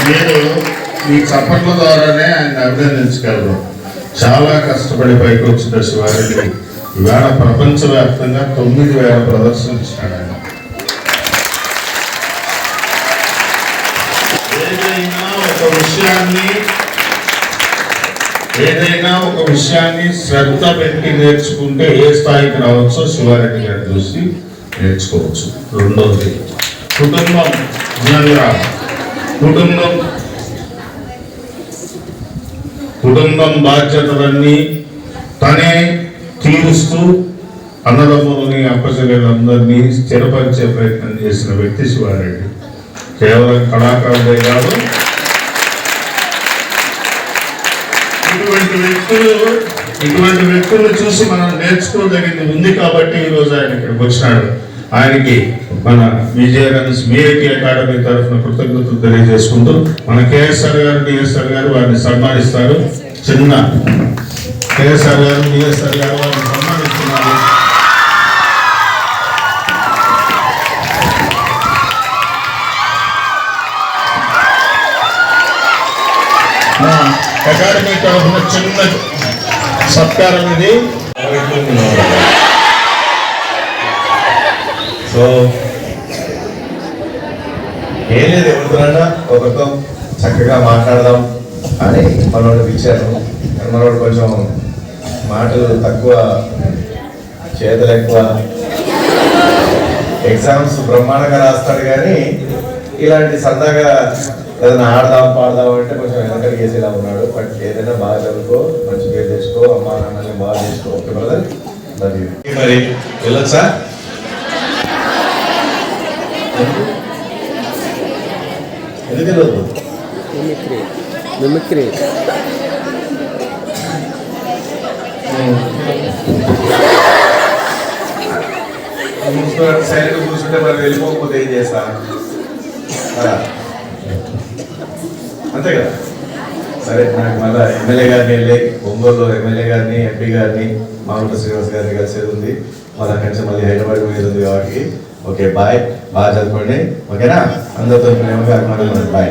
మీరు మీ చప్పట్ల ద్వారానే ఆయన అభినందించగలరు. చాలా కష్టపడి పైకి వచ్చిన శివారెడ్డి ఇవాళ ప్రపంచవ్యాప్తంగా 9,000 ప్రదర్శనలు ఇచ్చినాడు ఆయన. ఏదైనా ఒక విషయాన్ని శ్రద్ధ పెట్టి నేర్చుకుంటే ఏ స్థాయికి రావచ్చో శివారెడ్డి గారు చూసి నేర్చుకోవచ్చు. రెండవది కుటుంబం కుటుంబం బాధ్యతలన్నీ తనే తీరుస్తూ అన్నదమ్ములని అప్పచెల్లెలందరినీ స్థిరపరిచే ప్రయత్నం చేసిన వ్యక్తి శివారెడ్డి. కేవలం కళాకారులే కాదు, ఇటువంటి వ్యక్తులు చూసి మనం నేర్చుకోదగింది ఉంది కాబట్టి ఈరోజు ఆయన ఇక్కడికి వచ్చినాడు. ఆయనకి మన విజయరన్స్ విఐటి అకాడమీ తరఫున కృతజ్ఞతలు తెలియజేసుకుంటూ మన కేఎస్ఆర్ గారు డిఎస్ఆర్ గారు వారిని సన్మానిస్తారు. చిన్న కేఎస్ఆర్ గారు డిఎస్ఆర్ గారు వారిని సన్మానిస్తున్నారు. అకాడమీ తరఫున చిన్న సత్కారం ఇది. సో ఏం లేదు, ఎవరితోనన్నా ఒకరితో చక్కగా మాట్లాడదాం అని మనోడు పిలిచారు. మనోడు కొంచెం మాటలు తక్కువ, చేతులు ఎక్కువ, ఎగ్జామ్స్ బ్రహ్మాండంగా రాస్తాడు. కానీ ఇలాంటి సరదాగా ఏదైనా ఆడదాం పాడదాం అంటే కొంచెం వెనకడికి వేసేలా ఉన్నాడు. బట్ ఏదైనా బాగా చదువుకో, మంచి పేరు తెచ్చుకో, అమ్మా నాన్నని బాగా చేసుకో. ఓకే బ్రదర్, మరి వెళ్ళొచ్చా? ఎందుకు వెళ్ళొద్దు? సైలెంట్ కూర్చుంటే మరి వెళ్ళిపోకపోతే ఏం చేస్తా? అంతే కదా. సరే, నాకు మళ్ళీ ఎమ్మెల్యే గారిని వెళ్ళి ఒంగోలులో ఎమ్మెల్యే గారిని, ఎంపీ గారిని, మామూలు శ్రీనివాస్ గారిని కలిసేది ఉంది. మళ్ళీ కలిసి మళ్ళీ హైదరాబాద్ పోయేది ఉంది కాబట్టి ఓకే బాయ్, బాగా చదువుకోండి. ఓకేనా? అందరితో బాయ్.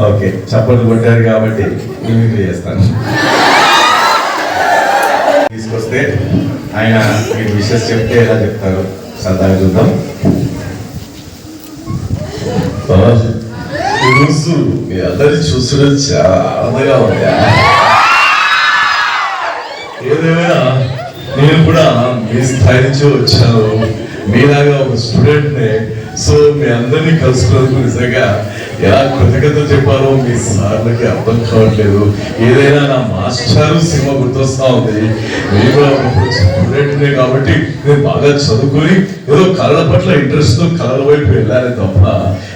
ఓకే, చప్పట్లు కొట్టారు కాబట్టి మిమిక్రీ చేస్తాను. తీసుకొస్తే ఆయన మీరు విషెస్ చెప్తే ఎలా చెప్తారు సరదాగా చూద్దాం. ఈరోజు మీ అందరినీ చూసడం చాలా ఆనందంగా ఉంది. ఏదేమైనా నేను కూడా మీ స్థాయి నుంచి వచ్చాను, మీలాగా ఒక స్టూడెంట్ని. సో మీ అందరినీ కలుసుకున్నందుకు నిజంగా ఎలా కృతజ్ఞతలు చెప్పాలో మీ సార్లకి అర్థం కావట్లేదు. ఏదైనా నా మాస్టారు సినిమా గుర్తొస్తా ఉంది. నేను కూడా స్టూడెంట్నే కాబట్టి నేను బాగా చదువుకొని ఏదో కళల పట్ల ఇంట్రెస్ట్ తో కళల వైపు వెళ్ళాలి తప్ప,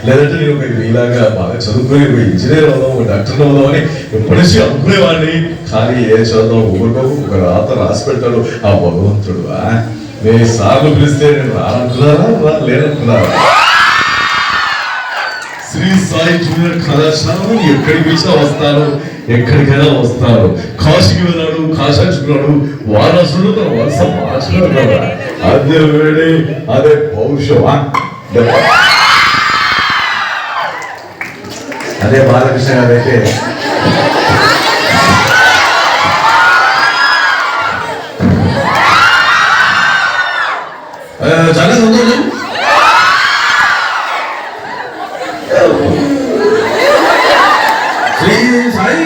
లేదంటే నేను ఒక మీలాగా బాగా చదువుకొని ఒక ఇంజనీర్ అవుదాం, ఒక డాక్టర్ అవుదాం అని ఎప్పటి నుంచి అనుకునేవాడిని. కానీ ఏ చదువుదాం ఊరుకోకు, ఒక రాత రాసి పెడతాడు ఆ భగవంతుడు. మీ సార్లు పిలిస్తే నేను రానుకున్నారా లేననుకున్నారా? శ్రీ సాయి జూనియర్ కళాశాల ఎక్కడికి పిలిచినా వస్తారు, ఎక్కడికైనా వస్తారు. కాశీకి వెళ్ళాడు, కాశాచుకున్నాడు, వారసుడు తన వరుస మార్చుకున్నాడు. అదే వేడి, అదే పౌరుషం. అదే బాలకృష్ణ గారు అయితే చాలా సంతోషం. శ్రీ సాయి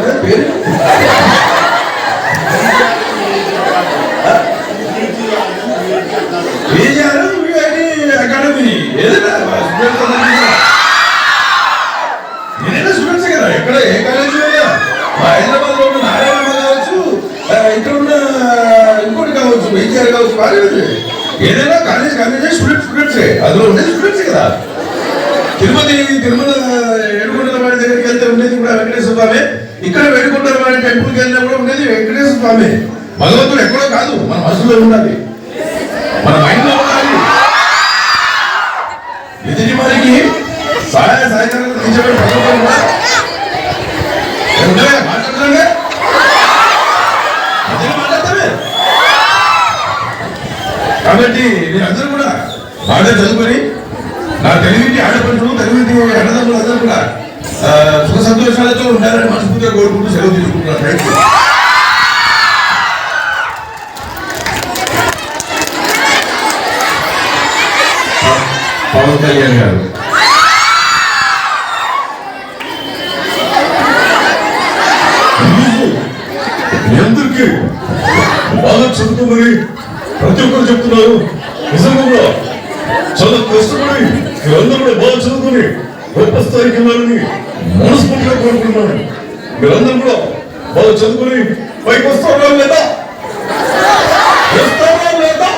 పేరు అకాడమీ. నేనైనా స్టూడెంట్స్ కదా, ఎక్కడ ఏ కాలేజీ హైదరాబాద్ లో ఉన్న నారాయణ కావచ్చు, ఇక్కడ ఉన్న ఇంకోటి కావచ్చు, వైద్యాలు కావచ్చు, బాగాలేదు. ఏదైనా కాలేజీ స్టూడెంట్సే, అందులో ఉండేది స్టూడెంట్సే కదా. తిరుమల ఏడుకొండల వాడి దగ్గరికి వెళ్తే ఉండేది కూడా వెంకటేశ్వర స్వామి. ఇక్కడ వేడుకొండల వాడి టెంపుల్కి వెళ్ళినా కూడా ఉండేది వెంకటేశ్వర స్వామి. భగవంతుడు ఎక్కడో కాదు, మన మనసులో ఉండాలి, మన మైండ్ లో ఉండాలి. ఎదుటి మనకి సహాయ బాగా చదువుకొని నా తెలివింటి ఆడపడుతులు తెలివింటి అన్నదమ్ములు అందరూ కూడా సుఖ సంతోషాలతో ఉండాలని మనస్ఫూర్తిగా కోరుకుంటూ సెలవు తీసుకుంటున్నాను. Thank you. పవన్ కళ్యాణ్ గారు ఎందుకు బాగా చదువుకోమని ప్రతి ఒక్కరు చెప్తున్నారు. నిజంగా కూడా చాలా కష్టపడి మీరందరూ కూడా బాగా చదువుకొని గొప్ప స్థాయికి వెళ్ళాలని మనస్ఫూర్తిగా కోరుకుంటున్నాను. మీరందరూ కూడా బాగా చదువుకొని పైకి వస్తారా లేదా? వస్తారా లేదా?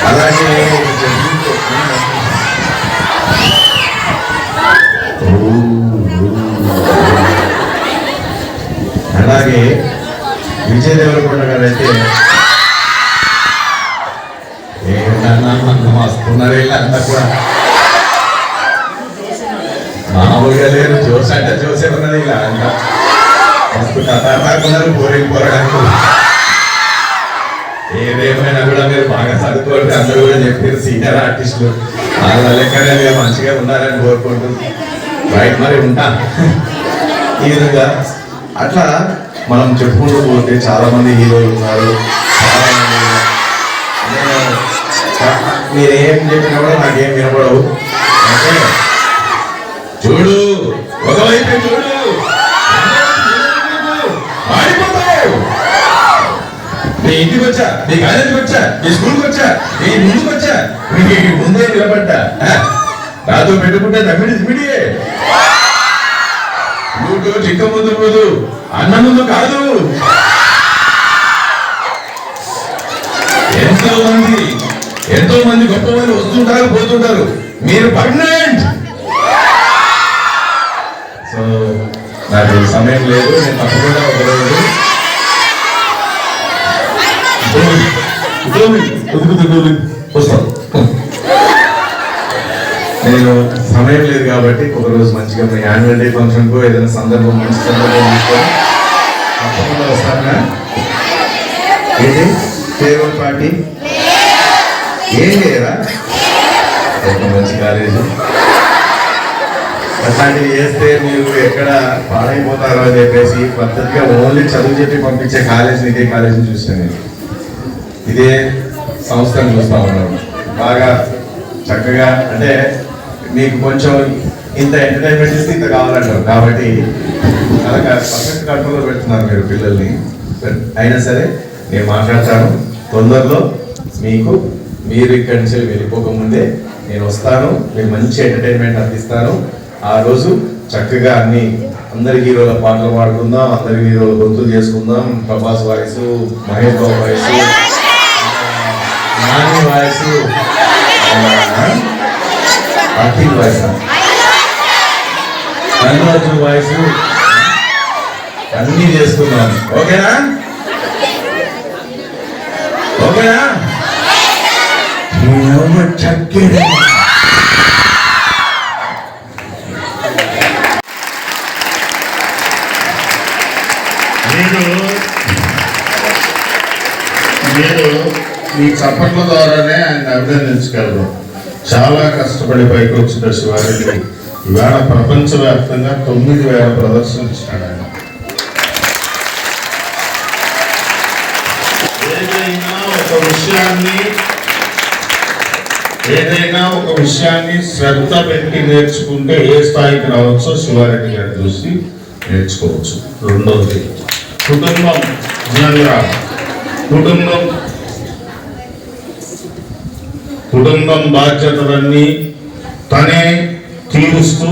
అలాగే అలాగే విజయ్ దేవరకొండ గారు అయితే వస్తున్నారు అంతా కూడా మామూలుగా లేరు. జోస్ అంటే జోసే ఉన్నది. ఇలా అంతా మస్తు కథాకున్నారు పోరాడానికి. ఏదేమైనా కూడా మీరు బాగా చదువుకోండి. అందరూ కూడా చెప్పారు సీనియర్ ఆర్టిస్టులు వాళ్ళ లెక్కనే మీరు మంచిగా ఉన్నారని కోరుకుంటుంది. రైట్, మరి ఉంటా. ఈ విధంగా అట్లా మనం చెప్పుకుంటూ పోతే చాలా మంది హీరోలు ఉన్నారు. చాలా మంది మీరేం చెప్పినా కూడా నాకేం వినపడవు. అంటే చూడు, ఒకవైపు చూడు, మాడిపోతావు. నీ ఇంటికి వచ్చా, నీ కాలేజీకి వచ్చా, నీ స్కూల్కి వచ్చా, నీ ముందుకు వచ్చా, నీకు ముందే నిలబడ్డా. నాతో పెట్టుకుంటే తమ్మిడియే నువ్వు చిక్క ముందు పోదు, అన్న ముందు కాదు. ఎంతో మంది గొప్ప వాళ్ళు వస్తుంటారు పోతుంటారు. మీరు పర్మనెంట్. సో నాకు సమయం లేదు. నేను తప్పకుండా ఒకరోజు వస్తాను. నేను సమయం లేదు కాబట్టి ఒకరోజు మంచిగా మీ యాన్యువల్ డే ఫంక్షన్ కు ఏదైనా సందర్భం మంచి సందర్భం తీసుకొని తప్పకుండా వస్తానా? ఏంటి ఫేర్వెల్ పార్టీ ఏం చేయరా? ఒక మంచి కాలేజీ అట్లాంటివి చేస్తే మీరు ఎక్కడ పాడైపోతారో అని చెప్పేసి పద్ధతిగా ఓన్లీ చదువు చెప్పి పంపించే కాలేజీని ఇదే కాలేజీని చూసాను నేను. ఇదే సంస్థను చూస్తా ఉన్నాను. బాగా చక్కగా అంటే మీకు కొంచెం ఇంత ఎంటర్టైన్మెంట్ ఇస్తే ఇంత కావాలంటారు కాబట్టి అలా పర్ఫెక్ట్ కంట్రోల్లో పెడుతున్నారు మీరు పిల్లల్ని. అయినా సరే నేను మాట్లాడతాను తొందరలో. మీరు ఇక్కడి నుంచి వెళ్ళిపోకముందే నేను వస్తాను. మీకు మంచి ఎంటర్టైన్మెంట్ అందిస్తాను. ఆ రోజు చక్కగా అందరి హీరోల పాటలు పాడుకుందాం, అందరి హీరోల గొంతులు చేసుకుందాం. Prabhas voice, Mahesh Babu voice, Nani voice, Akhil voice, Allu voice అన్నీ చేసుకుందాం. ఓకేనా? ఓకేనా? చక్కగా మీరు మీ చప్పట్ల ద్వారానే ఆయన అభినందించగలరు. చాలా కష్టపడి పైకి వచ్చిన శివారెడ్డి ఇవాళ ప్రపంచవ్యాప్తంగా 9,000 ప్రదర్శనలు ఇచ్చినాడు ఆయన. ఏదైనా ఒక విషయాన్ని శ్రద్ధ పెట్టి నేర్చుకుంటే ఏ స్థాయికి రావచ్చో శివారెడ్డి గారు చూసి నేర్చుకోవచ్చు. రెండవది కుటుంబం. కుటుంబం బాధ్యతలన్నీ తనే తీరుస్తూ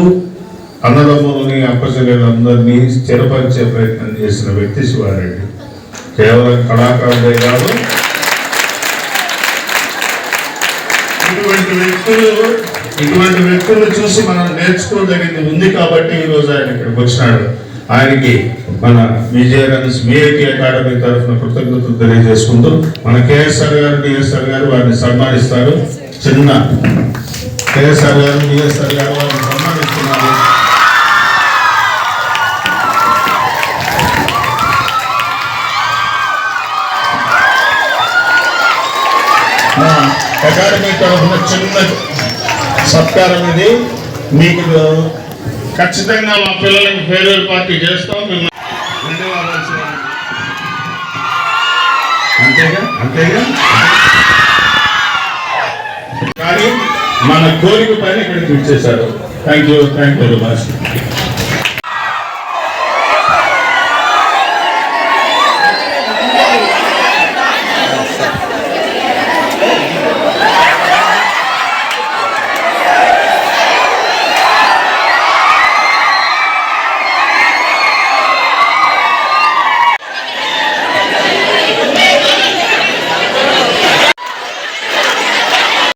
అన్నదమ్ములని అప్పచెల్లెలందరినీ స్థిరపరిచే ప్రయత్నం చేసిన వ్యక్తి శివారెడ్డి. కేవలం కళాకారుడే కాదు, ఇటువంటి వ్యక్తులు చూసి మనం నేర్చుకోదగింది ఉంది కాబట్టి ఈరోజు ఆయన ఇక్కడికి వచ్చినాడు. ఆయనకి మన విజయరన్స్ మీఐటి అకాడమీ తరఫున కృతజ్ఞతలు తెలియజేసుకుంటూ మన కేఎస్ఆర్ గారు, డిఎస్ఆర్ గారు వారిని సన్మానిస్తారు. చిన్న కేఎస్ఆర్ గారు, డిఎస్ఆర్ గారు వారిని సన్మానిస్తున్నారు. అకాడమీ తరఫున చిన్న సత్కారం ఇది. మీకు ఖచ్చితంగా మా పిల్లలకి ఫేర్వెల్ పార్టీ చేస్తాం. అంతేగా కానీ మన కోరిక పైన ఇక్కడికి ఇచ్చేశారు. Thank you very much.